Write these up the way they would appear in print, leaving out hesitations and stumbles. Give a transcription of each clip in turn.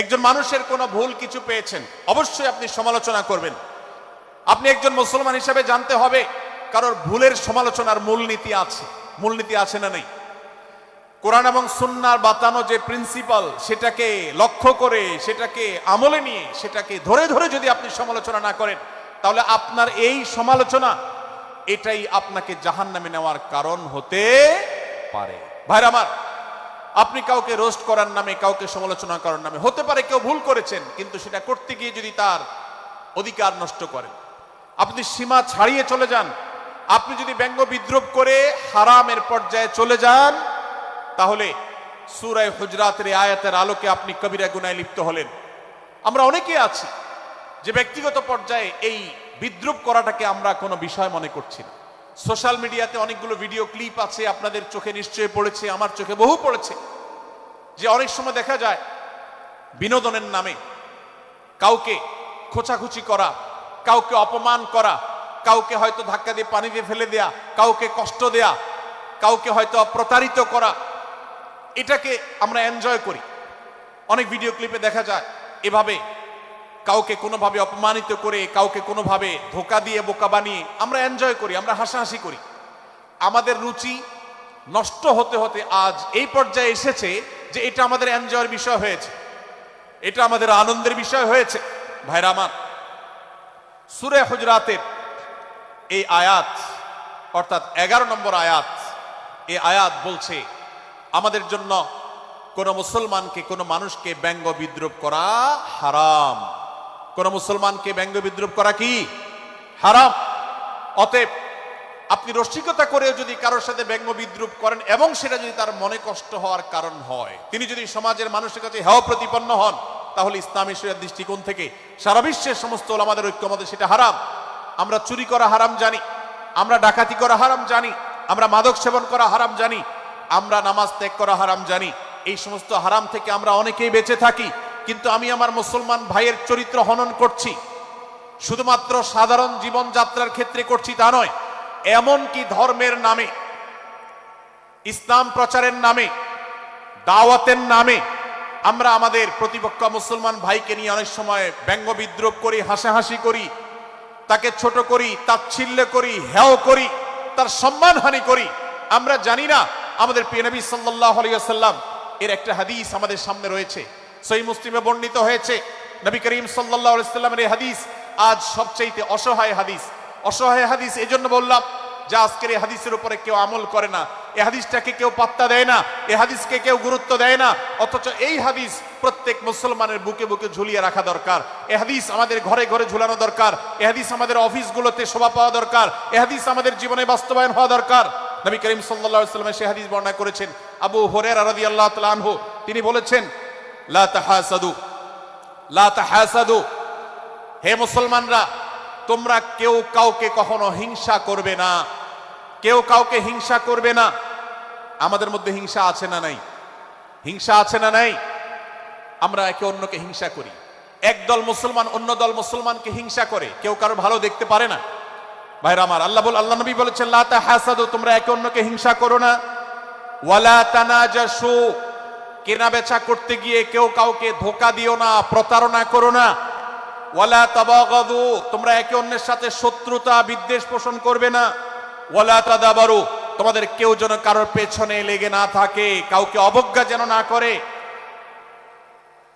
একজন মানুষের কোনো ভুল কিছু পেয়েছেন, অবশ্যই আপনি সমালোচনা করবেন। আপনি একজন মুসলমান হিসেবে জানতে হবে কারোর ভুলের সমালোচনার মূলনীতি আছে না নেই। কোরআন এবং সুন্নাহর বাতানো যে প্রিন্সিপাল, সেটাকে লক্ষ্য করে, সেটাকে আমলে নিয়ে, সেটাকে ধরে ধরে যদি আপনি সমালোচনা না করেন, তাহলে আপনার এই সমালোচনা এটাই আপনাকে জাহান্নামে নেওয়ার কারণ হতে পারে। ভাইরা আমার, আপনি কাউকে রোস্ট করার নামে, কাউকে সমালোচনা করার নামে, হতে পারে কেউ ভুল করেছেন, কিন্তু সেটা করতে গিয়ে যদি তার অধিকার নষ্ট করেন, আপনি সীমা ছাড়িয়ে চলে যান, আপনি যদি ব্যঙ্গ বিদ্রুপ করে হারামের পর্যায়ে চলে যান, তাহলে সূরা হুজরাতের আয়াতের আলোকে আপনি কবিরা গুনাহে লিপ্ত হলেন। আমরা অনেকে আছি যে ব্যক্তিগত পর্যায়ে এই বিদ্রুপ করাটাকে আমরা কোনো বিষয় মনে করছি না। সোশ্যাল মিডিয়াতে অনেকগুলো ভিডিও ক্লিপ আছে, আপনাদের চোখে নিশ্চয়ই পড়েছে, আমার চোখে বহু পড়েছে, যে অনেক সময় দেখা যায় বিনোদনের নামে কাউকে খোঁচাখুচি করা, কাউকে অপমান করা, কাউকে হয়তো ধাক্কা দিয়ে পানিতে ফেলে দেয়া, কাউকে কষ্ট দেয়া, কাউকে হয়তো প্রতারিত করা, এটাকে আমরা এনজয় করি। অনেক ভিডিও ক্লিপে দেখা যায় এভাবে কাউকে কোনোভাবে অপমানিত করে, কাউকে কোনোভাবে ধোঁকা দিয়ে বোকা বানিয়ে আমরা এনজয় করি, আমরা হাসাহাসি করি। আমাদের রুচি নষ্ট হতে হতে আজ এই পর্যায়ে এসেছে যে এটা আমাদের এনজয়ের বিষয় হয়েছে, এটা আমাদের আনন্দের বিষয় হয়েছে। ভাইরা আমার, সূরা হুজরাতের এই আয়াত, অর্থাৎ 11 নম্বর আয়াত, এই আয়াত বলছে আমাদের জন্য কোন মুসলমানকে, কোন মানুষকে ব্যঙ্গ বিদ্রুপ করা হারাম। কোন মুসলমানকে ব্যঙ্গ বিদ্রুপ করা কি হারাম। অতএব আপনি রসিকতা করেও যদি কারোর সাথে ব্যঙ্গ বিদ্রুপ করেন এবং সেটা যদি তার মনে কষ্ট হওয়ার কারণ হয়, তিনি যদি সমাজের মানুষের কাছে হেয় প্রতিপন্ন হন, তাহলে ইসলামী শরিয়ার দৃষ্টিকোণ থেকে সারা বিশ্বের সমস্ত ওলামাদের ঐক্যমতে সেটা হারাম। আমরা চুরি করা হারাম জানি, আমরা ডাকাতি করা হারাম জানি, আমরা মাদক সেবন করা হারাম জানি, আমরা নামাজ ত্যাগ করা হারাম জানি। এই সমস্ত হারাম থেকে আমরা অনেকেই বেঁচে থাকি, কিন্তু আমি আমার মুসলমান ভাইয়ের চরিত্র হনন করছি, শুধুমাত্র সাধারণ জীবনযাত্রার ক্ষেত্রে করছি তা নয়, এমনকি ধর্মের নামে, ইসলাম প্রচারের নামে, দাওয়াতের নামে আমরা আমাদের প্রতিপক্ষ মুসলমান ভাইকে নিয়ে অনেক সময় ব্যঙ্গ বিদ্রুপ করি, হাসাহাসি করি, তাকে ছোট করি, তাচ্ছিল্য করি, হেয় করি, তার সম্মানহানি করি। আমরা জানি না আমাদের প্রিয় নবী সাল্লাল্লাহু আলাইহি ওয়াসাল্লাম এর একটা হাদিস আমাদের সামনে রয়েছে, সহিহ মুসলিমে বর্ণিত হয়েছে। নবী করিম সাল্লাল্লাহু আলাইহি ওয়াসাল্লামের এই হাদিস আজ সবচেয়ে অসহায় হাদিস। অসহায় হাদিস এই জন্য বললাম যে আজকের এই হাদিসের উপরে কেউ আমল করে না, এই হাদিসটাকে কেউ পাত্তা দেয় না, এই হাদিসকে কেউ গুরুত্ব দেয় না। অথচ এই হাদিস প্রত্যেক মুসলমানের বুকে বুকে ঝুলিয়ে রাখা দরকার। এই হাদিস আমাদের ঘরে ঘরে ঝুলানো দরকার। এই হাদিস আমাদের অফিসগুলোতে শোভা পাওয়া দরকার। এই হাদিস আমাদের জীবনে বাস্তবায়ন হওয়া দরকার। নবী করিম সাল্লাল্লাহু আলাইহি ওয়াসাল্লাম সেই হাদিস বর্ণনা করেছেন। আবু হুরায়রা রাদিয়াল্লাহু তাআলা আনহু তিনি বলেছেন, লা তাহাসাদু, লা তাহাসাদু, হে মুসলমানরা, তোমরা কেউ কাউকে কখনো হিংসা করবে না, কেউ কাউকে হিংসা করবে না। আমাদের মধ্যে হিংসা আছে না নাই? হিংসা আছে না নাই? আমরা একে অন্যকে হিংসা করি। একদল মুসলমান অন্য দল মুসলমানকে হিংসা করে, কেউ কারো ভালো দেখতে পারে না। ভাইরা আমার, আল্লাহ নবী বলেছেন, লা তাহাসাদু, তোমরা একে অন্যকে হিংসা করো না। ওয়ালা তানাজাসু, কেনা বেচা করতে গিয়ে কেউ কাউকে ধোঁকা দিও না, প্রতারণা করো না। ওয়ালা তাবাগাদু, তোমরা একে অন্যের সাথে শত্রুতা বিদ্বেষ পোষণ করবে না। ওয়ালা তাদাবারু, তোমাদের কেউ যেন কারোর পেছনে লেগে না থাকে, কাউকে অবজ্ঞা যেন না করে।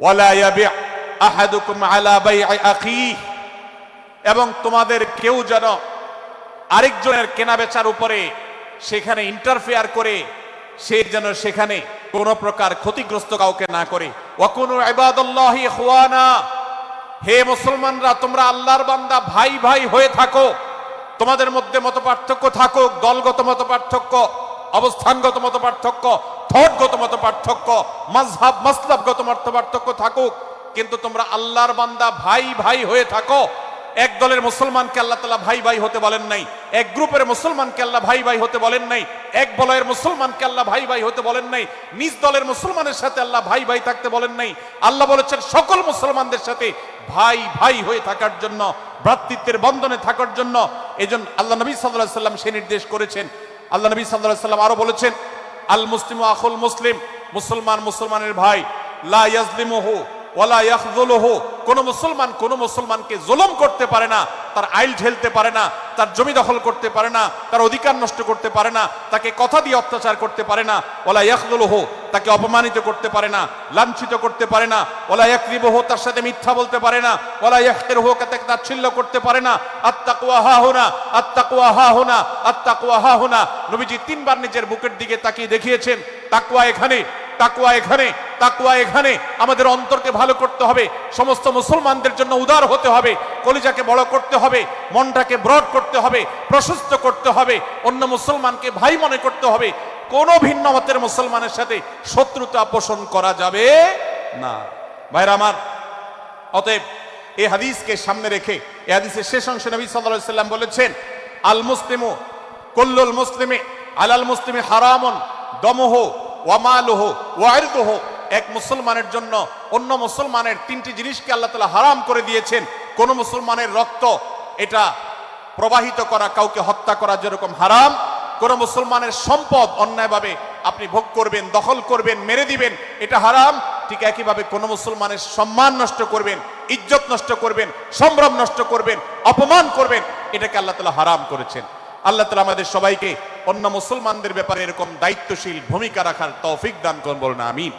ওয়ালা ইয়াবি আহাদুকুম আলা বাই'i আখিহি, এবং তোমাদের কেউ যেন আরেকজনের কেনাবেচার উপরে সেখানে ইন্টারফেয়ার করে, সে যেন সেখানে কোন প্রকার ক্ষতিগ্রস্ত কাউকে না করে। ওয়াকুনু ইবাদাল্লাহি ইখওয়ানা, হে মুসলমানরা, তোমরা আল্লাহর বান্দা, ভাই ভাই হয়ে থাকো। তোমাদের মধ্যে মত পার্থক্য থাকুক, দলগত মত পার্থক্য, অবস্থানগত মত পার্থক্য, থটগত মত পার্থক্য, মাযহাব মাসলাবগত মত পার্থক্য থাকুক, কিন্তু তোমরা আল্লাহর বান্দা, ভাই ভাই হয়ে থাকো। এক দলের মুসলমানকে আল্লাহ তাআলা ভাই ভাই হতে বলেন নাই, এক গ্রুপের মুসলমানকে আল্লাহ ভাই ভাই হতে বলেন নাই, এক বলয়ের মুসলমানকে আল্লাহ ভাই ভাই হতে বলেন নাই, নিজ দলের মুসলমানের সাথে আল্লাহ ভাই ভাই থাকতে বলেন নাই। আল্লাহ বলেছেন সকল মুসলমানদের সাথে ভাই ভাই হয়ে থাকার জন্য, ভ্রাতৃত্বের বন্ধনে থাকার জন্য। এজন্য আল্লাহ নবী সাল্লাল্লাহু আলাইহি ওয়াসাল্লাম সেই নির্দেশ করেছেন। আল্লাহ নবী সাল্লাল্লাহু আলাইহি ওয়াসাল্লাম আরো বলেছেন, আল মুসলিমু আখুল মুসলিম, মুসলমান মুসলমানের ভাই, লা ইয়াজলিমুহু, ওয়ালা ইয়াখযুলুহু, কোন মুসলমান কোন মুসলমানকে জুলুম করতে পারে না, তার আইল ঠেলতে পারে না, তার জমি দখল করতে পারে না, তার অধিকার নষ্ট করতে পারে না, তাকে কথা দিয়ে অত্যাচার করতে পারে না। ওয়ালা ইয়াখযুলুহু, তাকে অপমানিত করতে পারে না, লাঞ্ছিত করতে পারে না। ওয়ালা ইয়াকযিবুহু, তার সাথে মিথ্যা বলতে পারে না। ওয়ালা ইয়াহকিরুহু, তাকে তাচ্ছিল্য করতে পারে না। আত্তাকওয়া হাহুনা, আত্তাকওয়া হাহুনা, আত্তাকওয়া হাহুনা। নবীজি তিনবার নিজের বুকের দিকে তাকিয়ে দেখিয়েছেন, তাকওয়া এখানে, তাকওয়া এখানে, তাকওয়া এখানে। আমাদের অন্তরকে ভালো করতে হবে, সমস্ত মুসলমানদের জন্য উদার হতে হবে, কলিজাকে বড় করতে হবে, মনটাকে ব্রড করতে হবে, প্রশস্ত করতে হবে, অন্য মুসলমানকে ভাই মনে করতে হবে। কোন ভিন্ন মতের মুসলমানের সাথে শত্রুতা পোষণ করা যাবে না। ভাইরা আমার, অতএব এই হাদিসকে সামনে রেখে এই হাদিসের শেষ অংশে নবী সাল্লাল্লাহু আলাইহি ওয়াসাল্লাম বলেছেন, আল মুসলিমু কুল্লুল মুসলিমি আলাল মুসলিমি হারামুন দমুহু ওয়া মালুহু ওয়া ইরদুহু। এক মুসলমানের জন্য অন্য মুসলমানের তিনটি জিনিসকে আল্লাহ তাআলা হারাম করে দিয়েছেন। কোন মুসলমানের রক্ত এটা প্রবাহিত করা, কাউকে হত্যা করা যেরকম হারাম, কোন মুসলমানের সম্পদ অন্যায়ভাবে আপনি ভোগ করবেন, দখল করবেন, মেরে দিবেন, এটা হারাম। ঠিক একইভাবে কোন মুসলমানের সম্মান নষ্ট করবেন, ইজ্জত নষ্ট করবেন, সম্ভ্রম নষ্ট করবেন, অপমান করবেন, এটাকে আল্লাহ তাআলা হারাম করেছেন। আল্লাহ তাআলা আমাদের সবাইকে অন্য মুসলমানদের ব্যাপারে এরকম দায়িত্বশীল ভূমিকা রাখার তৌফিক দান করুন, বলুন আমিন।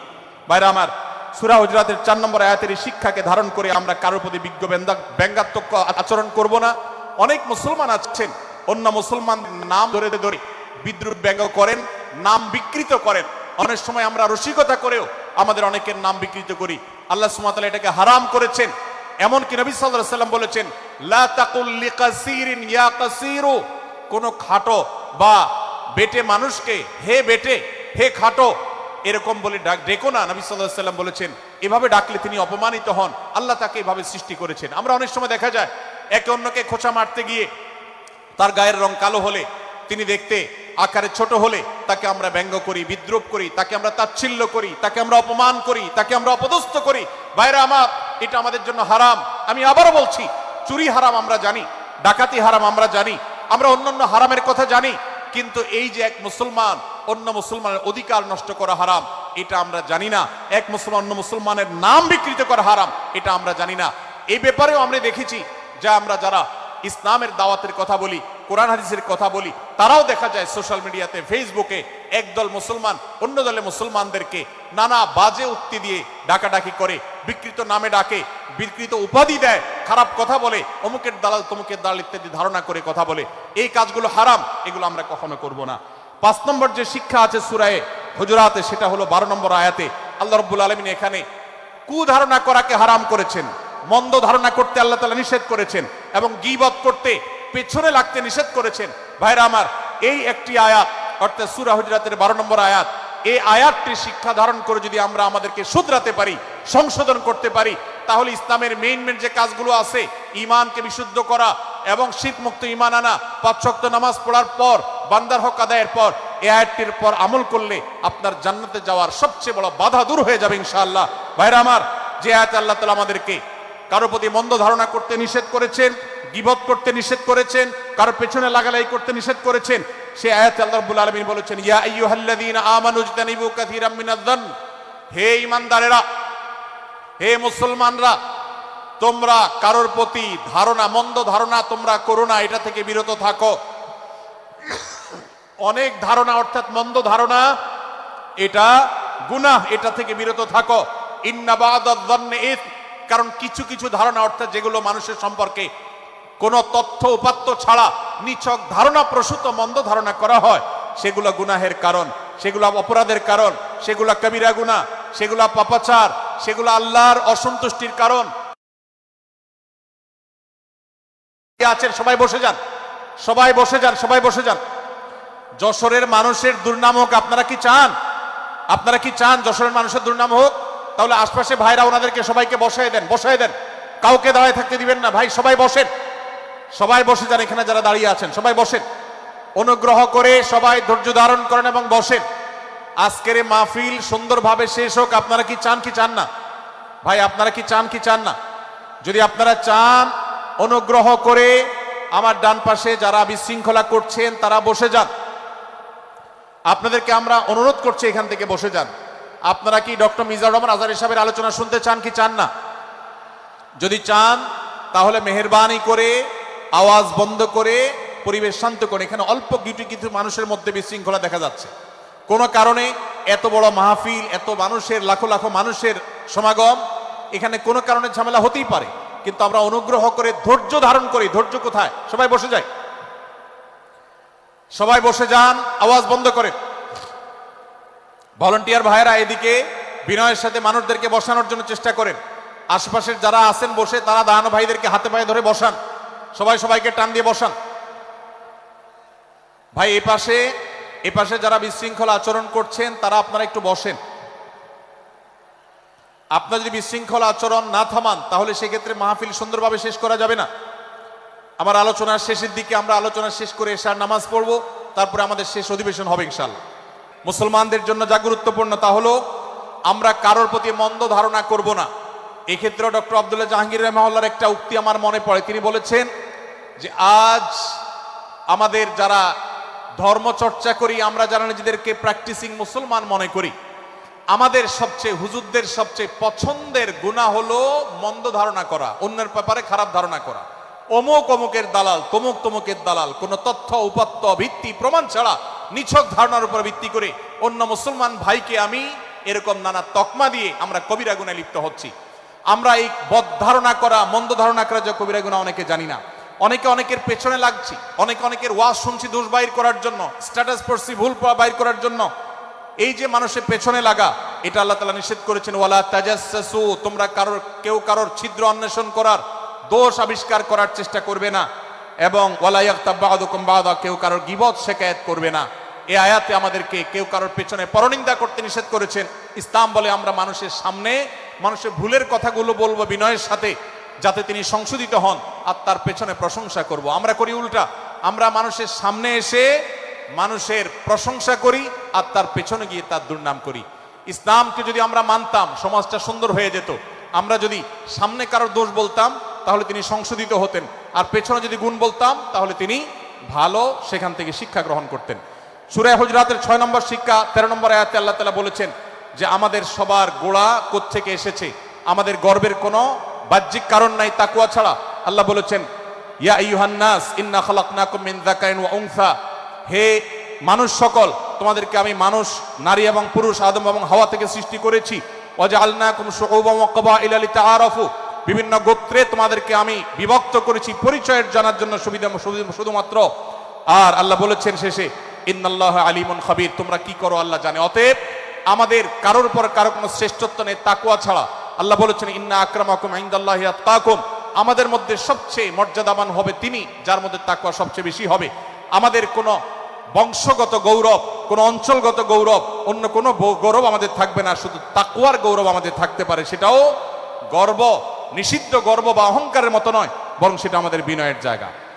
ভাইরা আমার, সূরা হুজুরাতের 4 নম্বর আয়াতের শিক্ষাকে ধারণ করে আমরা কারোর প্রতি বিজ্ঞ ব্যঙ্গাত্মক আচরণ করব না। অনেক মুসলমান আছেন অন্য মুসলমানদের নাম ধরে ধরে বিদ্রুপ ব্যঙ্গ করেন, নাম বিকৃত করেন। অনেক সময় আমরা রসিকতা করেও আমাদের অনেকের নাম বিকৃত করি। আল্লাহ সুবহানাহু ওয়া তাআলা এটাকে হারাম করেছেন। এমনকি নবী সাল্লাল্লাহু আলাইহি ওয়াসাল্লাম বলেছেন, লা তাকুল লিকাসিরিন ইয়া কাসিরু, কোন খাটো বা বেটে মানুষকে হে বেটে, হে খাটো এরকম বলে ডেকো না। নবী সাল্লাল্লাহু আলাইহি ওয়াসাল্লাম বলেছেন, এভাবে ডাকলে তিনি অপমানিত হন। আল্লাহ তাকে এভাবে সৃষ্টি করেছেন। আমরা অনেক সময় দেখা যায় একে অন্যকে খোঁচা মারতে গিয়ে তার গায়ের রং কালো হলে, তিনি দেখতে আকারে ছোট হলে তাকে আমরা ব্যঙ্গ করি, বিদ্রুপ করি, তাকে আমরা তাচ্ছিল্য করি, তাকে আমরা অপমান করি, তাকে আমরা অপদস্থ করি। ভাইরা আমার, এটা আমাদের জন্য হারাম। আমি আবারও বলছি, চুরি হারাম আমরা জানি, ডাকাতি হারাম আমরা জানি, আমরা অন্যান্য হারামের কথা জানি, কিন্তু এই যে এক মুসলমান অন্য মুসলমানের অধিকার নষ্ট করা হারাম, এটা আমরা জানি না। এক মুসলমান অন্য মুসলমানের নাম বিকৃত করা হারাম, এটা আমরা জানি না। এই ব্যাপারেও আমরা দেখেছি যে আমরা যারা ইসলামের দাওয়াতের কথা বলি, কোরআন হাদিসের কথা বলি, তারাও দেখা যায় সোশ্যাল মিডিয়াতে, ফেসবুকে একদল মুসলমান অন্য দলে মুসলমানদেরকে নানা বাজে উক্তি দিয়ে ডাকাডাকি করে, বিকৃত নামে ডাকে, বিকৃত উপাধি দেয়, খারাপ কথা বলে, অমুকের দালাল তমুকের দালাল ইত্যাদি ধারণা করে কথা বলে। এই কাজগুলো হারাম, এগুলো আমরা কখনো করব না। 5 নম্বর যে শিক্ষা আছে সূরা হুজুরাতে, সেটা হলো 12 নম্বর আয়াতে আল্লাহ রাব্বুল আলামিন এখানে কুধারণা করাকে হারাম করেছেন, মন্দ ধারণা করতে আল্লাহ তাআলা নিষেধ করেছেন, এবং গীবত করতে, পেছনে লাগতে নিষেধ করেছেন। ভাইরা আমার, এই একটি আয়াত অর্থাৎ সূরা হুজুরাতের 12 নম্বর আয়াত, এই আয়াতটি শিক্ষা ধারণ করে যদি আমরা আমাদেরকে শুধরাতে পারি, সংশোধন করতে পারি, তাহলে ইসলামের মেইন যে কাজগুলো আছে, ঈমানকে বিশুদ্ধ করা এবং শিরক মুক্ত ঈমান আনা, 5 ওয়াক্ত নামাজ পড়ার পর, বান্দার হক আদায়ের পর, এই আয়াতটির পর আমল করলে আপনার জান্নাতে যাওয়ার সবচেয়ে বড় বাধা দূর হয়ে যাবে ইনশাআল্লাহ। ভাইরা আমার, যে আয়াতে আল্লাহ তাআলা আমাদেরকে কারো প্রতি মন্দ ধারণা করতে নিষেধ করেছেন, গীবত করতে নিষেধ করেছেন, কারো পেছনে লাগালাই করতে নিষেধ করেছেন, সে আয়াতে আল্লাহ রাব্বুল আলামিন বলেছেন, ইয়া আইয়ুহাল্লাযীনা আমানু ইজতানিবু কাসীরাম মিনায-যন্ন, হে ঈমানদারেরা, হে মুসলমানরা, তোমরা কারোর প্রতি ধারণা, মন্দ ধারণা তোমরা করো না, এটা থেকে বিরত থাকো। অনেক ধারণা অর্থাৎ মন্দ ধারণা, এটা গুনাহ, এটা থেকে বিরত থাকো। ইন্না বা'দায-যন্নি ইসম, কারণ কিছু কিছু ধারণা অর্থাৎ যেগুলো মানুষের সম্পর্কে কোনো তথ্য উপাত্ত ছাড়া নিছক ধারণা প্রসূত মন্দ ধারণা করা হয়, সেগুলো গুনাহের কারণ, সেগুলো অপরাধের কারণ, সেগুলো কবিরা গুনাহ, সেগুলো পাপাচার, সেগুলো আল্লাহর অসন্তুষ্টির কারণ। আছেন সবাই বসে যান, সবাই বসে যান, সবাই বসে যান। যশোরের মানুষের দুর্নাম হোক, আপনারা কি চান? আপনারা কি চান যশোরের মানুষের দুর্নাম হোক? তাহলে আশপাশে ভাইরা ওনাদেরকে সবাইকে বসায় দেন, বসায় দেন, কাউকে দাঁড়ায় থাকতে দিবেন না। ভাই সবাই বসেন, সবাই বসে যান, এখানে যারা দাঁড়িয়ে আছেন সবাই বসেন, অনুগ্রহ করে সবাই ধৈর্য ধারণ করেন এবং বসেন। আজকের এই মাহফিল সুন্দরভাবে শেষ হোক। আপনারা কি চান কি চান না? ভাই আপনারা কি চান কি চান না? যদি আপনারা চান, অনুগ্রহ করে আমার ডান পাশে যারা বিশৃঙ্খলা করছেন তারা বসে যান। আপনাদেরকে আমরা অনুরোধ করছি এখান থেকে বসে যান। আপনারা কি ডক্টর মিজানুর রহমান আজহারী সাহেবের আলোচনা শুনতে চান কি চান না? যদি চান তাহলে মেহেরবানি করে আওয়াজ বন্ধ করে পরিবেশ শান্ত করে, এখানে অল্প কিছু মানুষের মধ্যে বিশৃঙ্খলা দেখা যাচ্ছে। কোনো কারণে এত বড় মাহফিল, এত মানুষের লাখো লাখো মানুষের সমাগম, এখানে কোনো কারণে ঝামেলা হতেই পারে, কিন্তু আমরা অনুগ্রহ করে ধৈর্য ধারণ করি। ধৈর্য কোথায়? সবাই বসে যায়, সবাই বসে যান, আওয়াজ বন্ধ করে। ভলান্টিয়ার ভাইয়েরা এদিকে বিনয়ের সাথে মানুষদেরকে বসানোর জন্য চেষ্টা করেন। আশেপাশের যারা আছেন বসে, তারা দাঁড়ানো ভাইদেরকে হাতে পায়ে ধরে বসান, সবাই সবাইকে টান দিয়ে বসান। ভাই এপাশে যারা বিশৃঙ্খলা আচরণ করছেন তারা আপনারা একটু বসেন। আপনারা যদি বিশৃঙ্খলা আচরণ না থামান তাহলে সেক্ষেত্রে মাহফিল সুন্দরভাবে শেষ করা যাবে না। আমার আলোচনার শেষের দিকে আমরা আলোচনা শেষ করে এশার নামাজ পড়বো, তারপরে আমাদের শেষ অধিবেশন হবে ইনশাআল্লাহ। মুসলমানদের জন্য যা গুরুত্বপূর্ণ তা হলো আমরা কারোর প্রতি মন্দ ধারণা করব না। এক্ষেত্রে ডক্টর আব্দুল্লাহ জাহাঙ্গীর রহমাহুল্লাহর একটা উক্তি আমার মনে পড়ে। তিনি বলেছেন যে আজ আমাদের যারা ধর্মচর্চা করি, আমরা যারা নিজেদেরকে প্র্যাকটিসিং মুসলমান মনে করি, আমাদের সবচেয়ে হুজুরদের সবচেয়ে পছন্দের গুনাহ হলো মন্দ ধারণা করা, অন্যের ব্যাপারে খারাপ ধারণা করা। অমুক অমুকের দালাল, তমুক তমুকের দালাল, কোন তথ্য উপাত্ত ভিত্তি প্রমাণ ছাড়া নিছক ধারণার উপর ভিত্তি করে অন্য মুসলমান ভাইকে আমি এরকম নানা তকমা দিয়ে আমরা কবিরা গুনাহে লিপ্ত হচ্ছি। আমরা এই বদ ধারণা করা, মন্দ ধারণা করা যে কবিরা গুনাহ অনেকে জানি না। অনেকে অনেকের পেছনে লাগছি, অনেকের ওয়াজ শুনছি দোষ বাইর করার জন্য, স্ট্যাটাস পড়ছি ভুল বাইর করার জন্য। এই যে মানুষের পেছনে লাগা, এটা আল্লাহ তাআলা নিষেধ করেছেন, ওয়ালা তাজাসসু, তোমরা কেউ কারোর ছিদ্র অন্বেষণ করার, দোষ আবিষ্কার করার চেষ্টা করবে না, এবং ওয়ালা ইয়াগতাব বা'দুকুম বা'দা, কেউ কারোর গীবত শিকায়াত করবে না। এই আয়াতে আমাদেরকে কেউ কারোর পেছনে পরনিন্দা করতে নিষেধ করেছেন। ইসলাম বলে আমরা মানুষের সামনে মানুষের ভুলের কথাগুলো বলবো বিনয়ের সাথে, যাতে তিনি সংশোধিত হন, আর তার পেছনে প্রশংসা করব। আমরা করি উল্টা, আমরা মানুষের সামনে এসে মানুষের প্রশংসা করি আর তার পেছনে গিয়ে তার দুর্নাম করি। ইসলামকে যদি আমরা মানতাম সমাজটা সুন্দর হয়ে যেত। আমরা যদি সামনে কারোর দোষ বলতাম তাহলে তিনি সংশোধিত হতেন, আর পেছনে যদি গুণ বলতাম তাহলে তিনি ভালো সেখান থেকে শিক্ষা গ্রহণ করতেন। সূরা হুজরাতের 6 নম্বর শিক্ষা 13 নম্বর আয়াতে আল্লাহ তাআলা বলেছেন যে আমাদের সবার গোড়া কোত্থেকে এসেছে, আমাদের গর্বের কোনো বাহ্যিক কারণ নাই তাকওয়া ছাড়া। আল্লাহ বলেছেন, ইয়া আইয়ুহান নাস ইন্না খালাকনাকুম মিন যাকারিন ওয়া উনসা, হে মানুষ সকল, তোমাদেরকে আমি মানুষ, নারী এবং পুরুষ, আদম এবং হাওয়া থেকে সৃষ্টি করেছি। ওয়াজআলনাকুম শুউবান ওয়া ক্বাবাইলা লিতাআরাফু, বিভিন্ন গোত্রে তোমাদেরকে আমি বিভক্ত করেছি পরিচয়ের জানার জন্য শুধুমাত্র। আর আল্লাহ বলেছেন শেষে, ইন্নাল্লাহা আলিমুন খাবীর, তোমরা কি করো আল্লাহ জানে। অতএব আমাদের কারোর উপর কারো কোনো শ্রেষ্ঠত্ব নেই তাকওয়া ছাড়া। আল্লাহ বলেছেন, ইন্না আকরামাকুম ইনদাল্লাহি আতকাকুম, আমাদের মধ্যে সবচেয়ে মর্যাদাবান হবে তিনি যার মধ্যে তাকওয়া সবচেয়ে বেশি হবে। আমাদের কোনো বংশগত গৌরব, কোনো অঞ্চলগত গৌরব, অন্য কোনো গৌরব আমাদের থাকবে না, শুধু তাকওয়ার গৌরব আমাদের থাকতে পারে। সেটাও গর্ব, নিষিদ্ধ গর্ব বা অহংকারের মতো নয়, বরং সেটা আমাদের বিনয়ের জায়গা।